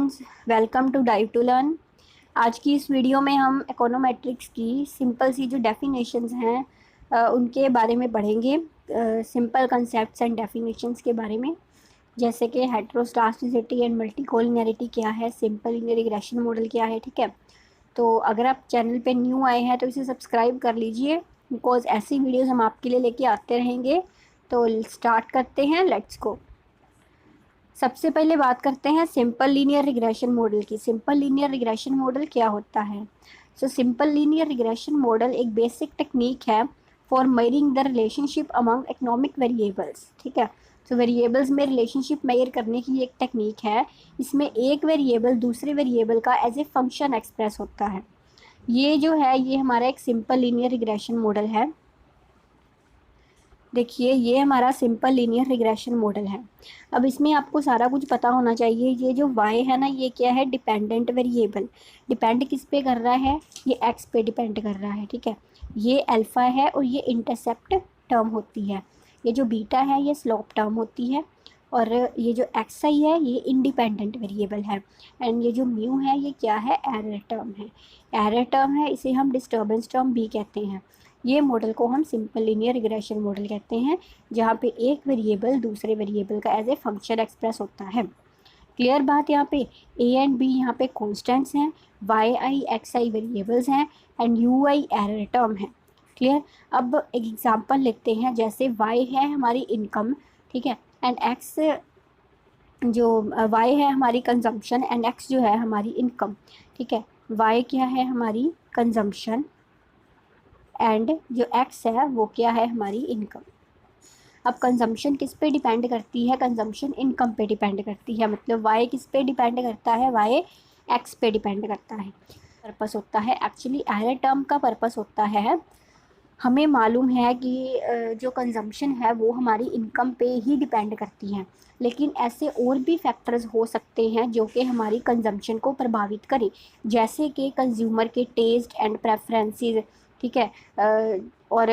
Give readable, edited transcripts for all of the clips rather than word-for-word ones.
Students, welcome to dive to learn. आज की इस वीडियो में हम इकोनोमेट्रिक्स की सिंपल सी जो डेफिनेशंस हैं उनके बारे में पढ़ेंगे। सिंपल कंसेप्ट्स एंड डेफिनेशंस के बारे में, जैसे कि हेट्रोस्टास्टिसिटी एंड मल्टीकोलिनियरिटी क्या है, सिंपल लीनियर रिग्रेशन मॉडल क्या है। ठीक है, तो अगर आप चैनल पे न्यू आए हैं तो इसे सब्सक्राइब कर लीजिए, बिकॉज ऐसी वीडियोज़ हम आपके लिए लेके आते रहेंगे। तो स्टार्ट करते हैं, लेट्स गो। सबसे पहले बात करते हैं सिंपल लीनियर रिग्रेशन मॉडल की। सिंपल लीनियर रिग्रेशन मॉडल क्या होता है? So simple linear regression model एक बेसिक टेक्निक है for measuring the relationship among economic variables. ठीक है, तो वेरिएबल्स में रिलेशनशिप मेजर करने की एक टेक्निक है। इसमें एक वेरिएबल दूसरे वेरिएबल का एज ए फंक्शन एक्सप्रेस होता है। ये जो है ये हमारा एक सिंपल लीनियर रिग्रेशन मॉडल है। देखिए, ये हमारा सिंपल लीनियर रिग्रेशन मॉडल है। अब इसमें आपको सारा कुछ पता होना चाहिए। ये जो y है ना, ये क्या है? Dependent variable. डिपेंड किस पे कर रहा है? ये x पे डिपेंड कर रहा है। ठीक है, ये अल्फ़ा है और ये इंटरसेप्ट टर्म होती है। ये जो बीटा है ये स्लोप टर्म होती है। और ये जो xi है ये इंडिपेंडेंट वेरिएबल है। एंड ये जो म्यू है ये क्या है? एरर टर्म है। एरर टर्म है, इसे हम डिस्टर्बेंस टर्म भी कहते हैं। ये मॉडल को हम सिंपल लीनियर रिग्रेशन मॉडल कहते हैं, जहाँ पे एक वेरिएबल दूसरे वेरिएबल का एज ए फंक्शन एक्सप्रेस होता है। क्लियर बात? यहाँ पे a एंड b यहाँ पे कॉन्स्टेंट्स हैं, y i x i variables हैं and u i error term है। क्लियर? अब एक एग्जांपल लेते हैं, जैसे y है हमारी इनकम, ठीक है, एंड x जो y है हमारी कंजम्पशन एंड x जो है हमारी इनकम। ठीक है, y क्या है? हमारी कंजम्पशन एंड जो x है वो क्या है? हमारी इनकम। अब कंजम्पशन किस पे डिपेंड करती है? कंजम्पशन इनकम पे डिपेंड करती है। मतलब y किस पे डिपेंड करता है? y x पे डिपेंड करता है। पर्पस होता है, एक्चुअली एरर टर्म का पर्पस होता है, हमें मालूम है कि जो कंजम्पशन है वो हमारी इनकम पे ही डिपेंड करती है, लेकिन ऐसे और भी फैक्टर्स हो सकते हैं जो कि हमारी कंजम्पशन को प्रभावित करें, जैसे कि कंज्यूमर के टेस्ट एंड प्रेफरेंसेस। ठीक है, और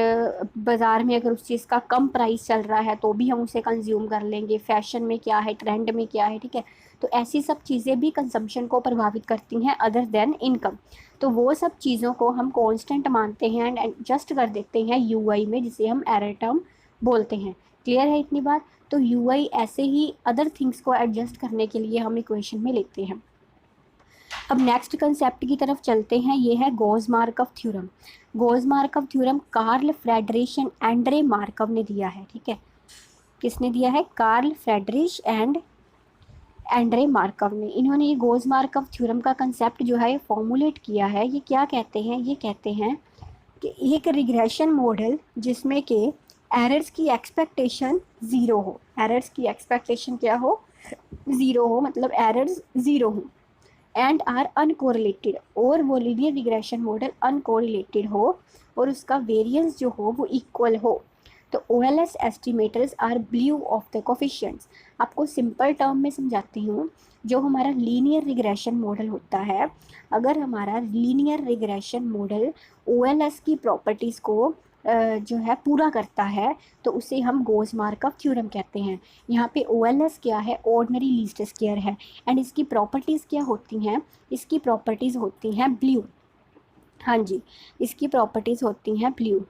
बाज़ार में अगर उस चीज़ का कम प्राइस चल रहा है तो भी हम उसे कंज्यूम कर लेंगे। फैशन में क्या है, ट्रेंड में क्या है। ठीक है, तो ऐसी सब चीज़ें भी कंजम्पशन को प्रभावित करती हैं अदर देन इनकम। तो वो सब चीज़ों को हम कांस्टेंट मानते हैं एंड एडजस्ट कर देते हैं यूआई में, जिसे हम एरर टर्म बोलते हैं। क्लियर है इतनी बात? तो यूआई ऐसे ही अदर थिंग्स को एडजस्ट करने के लिए हम इक्वेशन में लेते हैं। अब नेक्स्ट कंसेप्ट की तरफ चलते हैं, ये है Gauss Markov theorem. Gauss Markov theorem Carl Friedrich and Andrey Markov ने दिया है। ठीक है, किसने दिया है? Carl Friedrich and Andrey Markov ने। इन्होंने ये गॉस मार्कव थ्योरम का कंसेप्ट जो है फॉर्मुलेट किया है। ये क्या कहते हैं? ये कहते हैं कि एक रिग्रेशन मॉडल जिसमें कि एरर्स की एक्सपेक्टेशन ज़ीरो हो। एरर्स की एक्सपेक्टेशन क्या हो? ज़ीरो हो, मतलब एरर्स ज़ीरो हो एंड आर अनकोरिलेटेड, और वो लीनियर रिग्रेशन मॉडल अनकोरिलेटेड हो और उसका वेरिएंस जो हो वो इक्वल हो। तो OLS estimators are BLUE of the coefficients. आपको सिंपल टर्म में समझाती हूँ। जो हमारा लीनियर रिग्रेशन मॉडल होता है, अगर हमारा लीनियर रिग्रेशन मॉडल OLS की प्रॉपर्टीज़ को जो है पूरा करता है तो उसे हम गॉस मार्कव थ्योरम कहते हैं। यहाँ पे OLS क्या है? ऑर्डिनरी लीस्ट स्क्वायर है। एंड इसकी प्रॉपर्टीज़ क्या होती हैं? इसकी प्रॉपर्टीज़ होती हैं ब्लू। हाँ जी, इसकी प्रॉपर्टीज़ होती हैं ब्लू।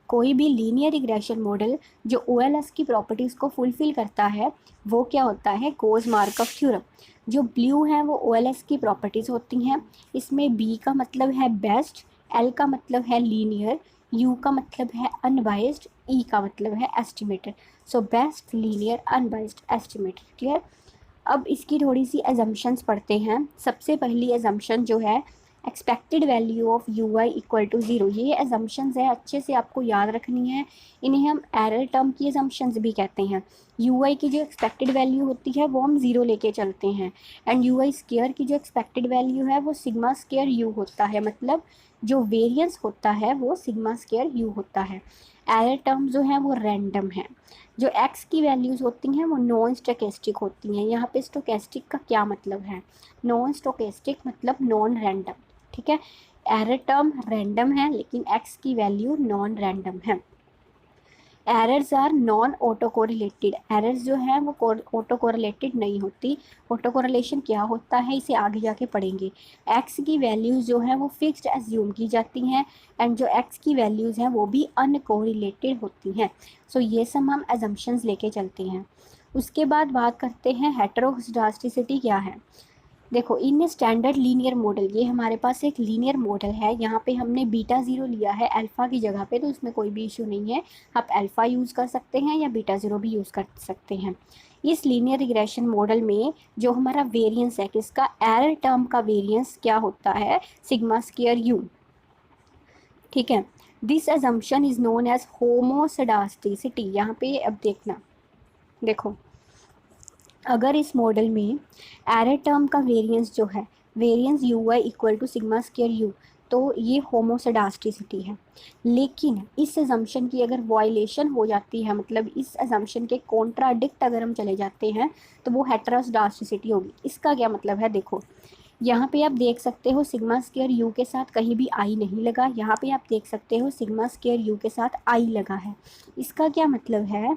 कोई भी लीनियर रिग्रेशन मॉडल जो OLS की प्रॉपर्टीज़ को फुलफ़िल करता है वो क्या होता है? Gauss Markov theorem. जो ब्लू है वो OLS की प्रॉपर्टीज़ होती हैं। इसमें B का मतलब है बेस्ट, L का मतलब है लीनियर, U का मतलब है अनबाइस्ड, E का मतलब है estimated. So best, linear, unbiased, estimated. Clear? अब इसकी थोड़ी सी एजम्पशंस पढ़ते हैं। सबसे पहली एजम्पशन जो है expected value of UI equal to zero. ये एजम्पशंस है, अच्छे से आपको याद रखनी है। इन्हें हम एरर टर्म की एजम्पशंस भी कहते हैं। UI की जो एक्सपेक्टेड वैल्यू होती है वो हम ज़ीरो लेके चलते हैं एंड UI स्क्वायर की जो एक्सपेक्टेड वैल्यू है वो सिग्मा स्क्वायर U होता है। मतलब जो वेरिएंस होता है वो सिग्मा स्क्वायर U होता है। एरर टर्म जो है वो रैंडम है। जो x की वैल्यूज़ होती हैं वो नॉन स्टोकेस्टिक होती हैं। यहाँ पे स्टोकेस्टिक का क्या मतलब है? नॉन स्टोकेस्टिक मतलब नॉन रैंडम। ठीक है, एरर टर्म रैंडम है लेकिन x की वैल्यू नॉन रैंडम है। Errors are non autocorrelated, errors जो है वो ऑटो कोरिलेटेड नहीं होती। ऑटो कोरिलेशन क्या होता है इसे आगे जाके पढ़ेंगे। एक्स की वैल्यूज़ जो है वो फिक्स्ड एज्यूम की जाती हैं एंड जो एक्स की वैल्यूज़ हैं वो भी अनकोरिलेटेड होती हैं। सो ये सब हम एजम्पशंस लेके चलते हैं। उसके बाद बात करते हैं हेटेरोस्केडास्टिसिटी क्या है। देखो इन स्टैंडर्ड लीनियर मॉडल, ये हमारे पास एक लीनियर मॉडल है, यहाँ पे हमने बीटा ज़ीरो लिया है अल्फ़ा की जगह पे, तो इसमें कोई भी इशू नहीं है। आप अल्फ़ा यूज़ कर सकते हैं या बीटा ज़ीरो भी यूज़ कर सकते हैं। इस लीनियर रिग्रेशन मॉडल में जो हमारा वेरिएंस है किसका, एरर टर्म का वेरिएंस क्या होता है, सिग्मा स्क्वायर यू। ठीक है, this assumption is known as homoscedasticity. यहाँ पे अब देखना, देखो अगर इस मॉडल में एरर टर्म का वेरिएंस जो है, variance u y equal to sigma square u, तो ये होमोसेडास्टिसिटी है। लेकिन इस अजम्पशन की अगर वायलेशन हो जाती है, मतलब इस अजम्पशन के कॉन्ट्राडिक्ट अगर हम चले जाते हैं, तो वो हेटेरोस्केडास्टिसिटी होगी। इसका क्या मतलब है, देखो यहाँ पे आप देख सकते हो सिग्मा स्क्वायर यू के साथ कहीं भी आई नहीं लगा, यहाँ पे आप देख सकते हो सिग्मा स्क्वायर यू के साथ आई लगा है। इसका क्या मतलब है,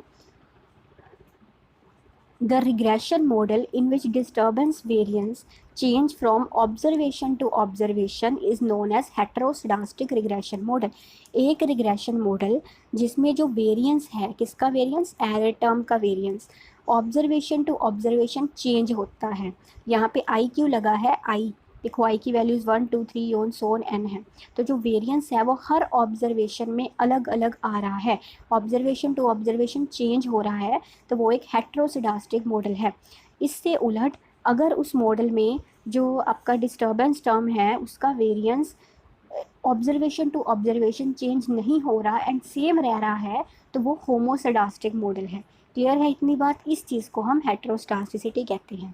the regression model in which disturbance variance change from observation to observation is known as heteroscedastic regression model। एक regression model जिसमें जो variance है, किसका variance, error term का variance observation to observation change होता है। यहाँ पे आई क्यों लगा है, आई देखो आई की values 1 2 3 on so on an है, तो जो वेरिएंस है वो हर ऑब्जर्वेशन में अलग अलग आ रहा है, ऑब्जर्वेशन टू ऑब्जर्वेशन चेंज हो रहा है, तो वो एक हेटेरोस्केडास्टिक मॉडल है। इससे उलट अगर उस मॉडल में जो आपका डिस्टर्बेंस टर्म है उसका variance observation to observation change नहीं हो रहा एंड सेम रह रहा है, तो वो होमोसेडास्टिक मॉडल है। क्लियर है इतनी बात, इस चीज़ को हम हेटेरोस्केडास्टिसिटी कहते हैं।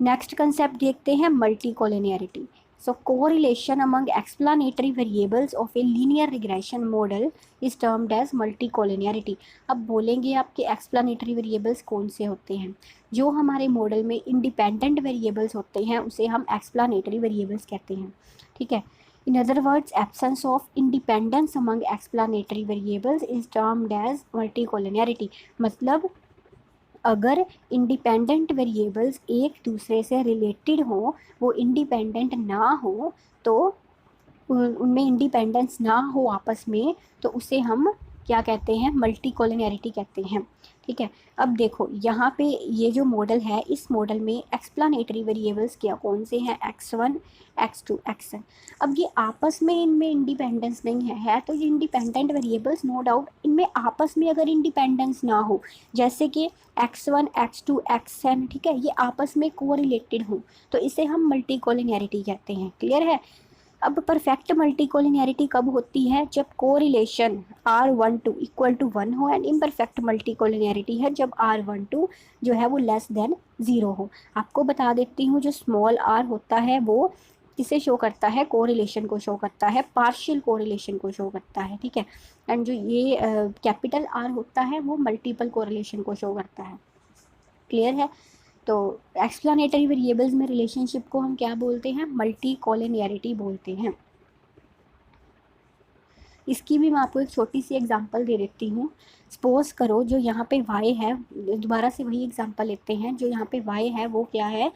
नेक्स्ट कंसेप्ट देखते हैं multicollinearity. So correlation among explanatory variables of a linear regression model is termed as multicollinearity. अब बोलेंगे आपके एक्सप्लानेटरी वेरिएबल्स कौन से होते हैं, जो हमारे मॉडल में इंडिपेंडेंट वेरिएबल्स होते हैं उसे हम एक्सप्लानेटरी वेरिएबल्स कहते हैं। ठीक है, in other words absence of independence among explanatory variables is termed as multicollinearity. मतलब अगर इंडिपेंडेंट वेरिएबल्स एक दूसरे से रिलेटेड हो, वो इंडिपेंडेंट ना हो, तो उनमें इंडिपेंडेंस ना हो आपस में, तो उसे हम क्या कहते हैं, मल्टी कोलिनियरिटी कहते हैं। ठीक है, अब देखो यहाँ पे ये जो मॉडल है, इस मॉडल में एक्सप्लानेटरी वेरिएबल्स क्या कौन से हैं, x1 x2 xn। अब ये आपस में इनमें इंडिपेंडेंस नहीं है तो ये इंडिपेंडेंट वेरिएबल्स नो डाउट, इनमें आपस में अगर इंडिपेंडेंस ना हो, जैसे कि x1 x2 xn, ठीक है, ये आपस में कोरिलेटेड हो, तो इसे हम मल्टी कोलिनियरिटी कहते हैं। क्लियर है। अब परफेक्ट मल्टी कोलिनियरिटी कब होती है, जब कोरिलेशन R12 इक्वल टू 1 हो, एंड इम्परफेक्ट मल्टी कोलिनियरिटी है जब R12 जो है वो लेस देन 0 हो। आपको बता देती हूँ, जो स्मॉल r होता है वो किसे शो करता है, कोरिलेशन को शो करता है, पार्शियल कोरिलेशन को शो करता है। ठीक है, एंड जो ये कैपिटल R होता है वो मल्टीपल कोरिलेशन को शो करता है। क्लियर है। तो एक्सप्लानेटरी वेरिएबल्स में रिलेशनशिप को हम क्या बोलते हैं, मल्टी कोलिनियरिटी बोलते हैं। इसकी भी मैं आपको एक छोटी सी एग्जांपल दे देती हूँ। सपोज करो जो यहाँ पे y है, दोबारा से वही एग्जांपल लेते हैं, जो यहाँ पे y है वो क्या है,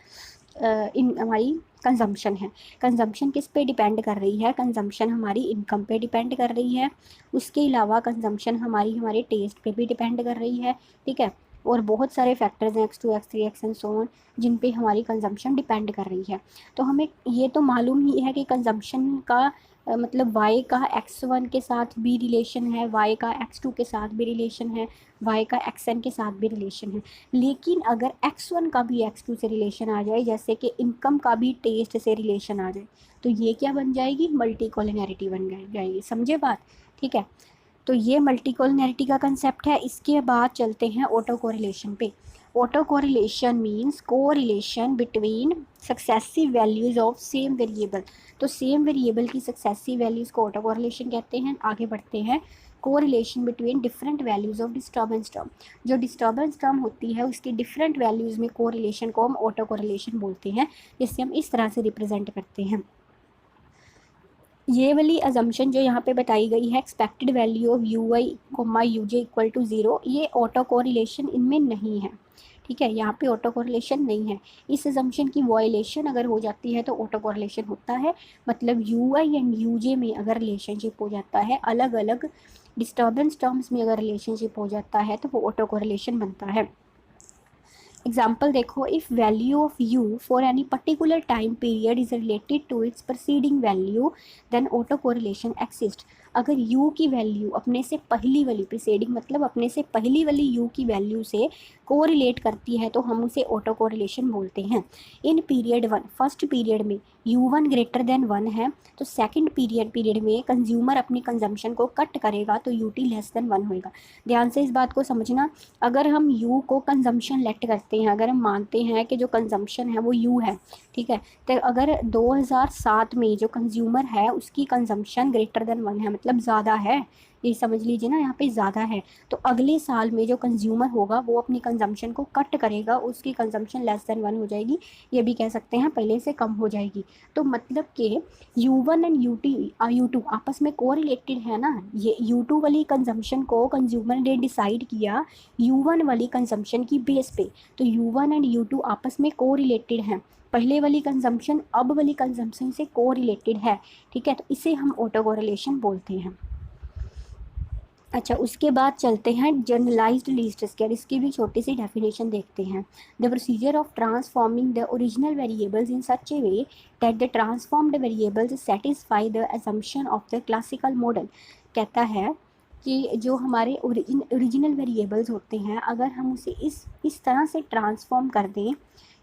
इन हमारी कंजम्पशन है। कंजम्पशन किस पे डिपेंड कर रही है, कंजम्पशन हमारी इनकम पे डिपेंड कर रही है। उसके अलावा कंजम्पशन हमारी हमारे टेस्ट पे भी डिपेंड कर रही है। ठीक है, और बहुत सारे फैक्टर्स हैं x2 x3 xn so on, जिन पे हमारी कंजम्पशन डिपेंड कर रही है। तो हमें ये तो मालूम ही है कि कंजम्पशन का मतलब y का x1 के साथ भी रिलेशन है, y का x2 के साथ भी रिलेशन है, y का xn के साथ भी रिलेशन है। लेकिन अगर x1 का भी x2 से रिलेशन आ जाए, जैसे कि इनकम का भी टेस्ट से रिलेशन आ जाए, तो ये क्या बन जाएगी, मल्टी कोलिनियरिटी बन जाएगी। समझे बात। ठीक है, तो ये मल्टी कोलिनियरिटी का कंसेप्ट है। इसके बाद चलते हैं ऑटो कोरिलेशन पे। Auto correlation means correlation between successive values of same variable. तो सेम वेरिएबल की सक्सेसिव वैल्यूज़ को ऑटो कोरिलेशन कहते हैं। आगे बढ़ते हैं, correlation between different values of disturbance term. जो डिस्टर्बेंस टर्म होती है उसकी डिफरेंट वैल्यूज़ में कोरिलेशन को हम ऑटो कोरिलेशन बोलते हैं, जिससे हम इस तरह से रिप्रेजेंट करते हैं। ये वाली अजम्पशन जो यहाँ पे बताई गई है, expected value of u i comma u j equal to 0, ये ऑटो कोरिलेशन इनमें नहीं है। ठीक है, यहाँ पे ऑटो कोरिलेशन नहीं है। इस अजम्पशन की वॉयलेशन अगर हो जाती है तो ऑटो कोरिलेशन होता है। मतलब यू आई एंड यू जे में अगर रिलेशनशिप हो जाता है, अलग अलग डिस्टर्बेंस टर्म्स में अगर रिलेशनशिप हो जाता है तो वो ऑटो कोरिलेशन बनता है। एग्जाम्पल देखो, if value of u for any particular time period is related to its preceding value then autocorrelation exist. अगर u की वैल्यू अपने से पहली वाली, प्रीसीडिंग मतलब अपने से पहली वाली u की वैल्यू से कोरिलेट करती है तो हम उसे ऑटो कोरिलेशन बोलते हैं। इन पीरियड 1, फर्स्ट पीरियड में u1 ग्रेटर देन 1 है, तो सेकंड पीरियड में कंज्यूमर अपनी कंजम्पशन को कट करेगा तो ut लेस देन 1 होएगा। ध्यान से इस बात को समझना। अगर हम u को कंजम्पशन लेट करते हैं, अगर हम मानते हैं कि जो कंजम्पशन है वो u है, ठीक है, तो अगर 2007 में जो कंज्यूमर है उसकी कंजम्पशन ग्रेटर देन 1 है, मतलब ज़्यादा है, ये समझ लीजिए ना, यहाँ पे ज़्यादा है, तो अगले साल में जो कंज्यूमर होगा वो अपनी कंजम्पशन को कट करेगा, उसकी कंजम्पशन लेस देन 1 हो जाएगी, ये भी कह सकते हैं पहले से कम हो जाएगी। तो मतलब कि u1 एंड u2 आपस में कोरिलेटेड है ना। ये u2 वाली कंजम्पशन को कंज्यूमर ने डिसाइड किया u1 वाली कंजम्पशन की बेस पे, तो u1 एंड u2 आपस में कोरिलेटेड हैं। पहले वाली कंजम्पशन अब वाली कंजम्पशन से कोरिलेटेड है, ठीक है, तो इसे हम ऑटो कोरिलेशन बोलते हैं। अच्छा, उसके बाद चलते हैं जनरलाइज्ड लीस्ट स्क्वेयर, इसकी भी छोटी सी डेफिनेशन देखते हैं। The procedure of transforming the original variables in such A way that the transformed variables satisfy the assumption of the classical model. कहता है कि जो हमारे ओरिजिनल वेरिएबल्स होते हैं, अगर हम उसे इस तरह से ट्रांसफॉर्म कर दें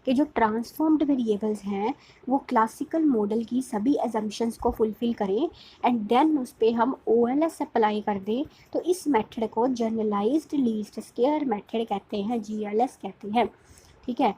कि जो ट्रांसफॉर्म्ड वेरिएबल्स हैं वो क्लासिकल मॉडल की सभी एजम्पशंस को फुलफ़िल करें एंड देन उस पर हम OLS अप्लाई कर दें, तो इस मेथड को जनरलाइज्ड लीस्ट स्क्वेयर मेथड कहते हैं, GLS कहते हैं। ठीक है,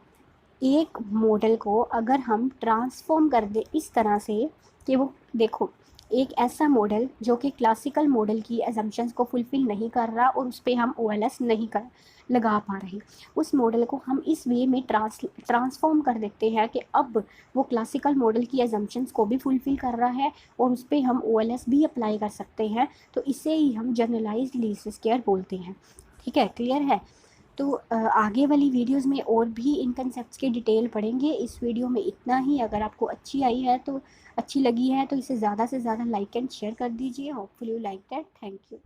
एक मॉडल को अगर हम ट्रांसफॉर्म कर दें इस तरह से कि वो, देखो, एक ऐसा मॉडल जो कि क्लासिकल मॉडल की एजम्पशंस को फुलफ़िल नहीं कर रहा और उस पर हम OLS नहीं कर लगा पा रहे, उस मॉडल को हम इस वे में ट्रांसफॉर्म कर देते हैं कि अब वो क्लासिकल मॉडल की एजम्पशंस को भी फुलफ़िल कर रहा है और उस पर हम OLS भी अप्लाई कर सकते हैं, तो इसे ही हम जनरलाइज्ड लीस्ट स्क्वेयर बोलते हैं। ठीक है, क्लियर है। तो आगे वाली वीडियोस में और भी इन कंसेप्ट्स के डिटेल पढ़ेंगे। इस वीडियो में इतना ही। अगर आपको अच्छी लगी है तो इसे ज़्यादा से ज़्यादा लाइक एंड शेयर कर दीजिए। Hopefully you like that. Thank you.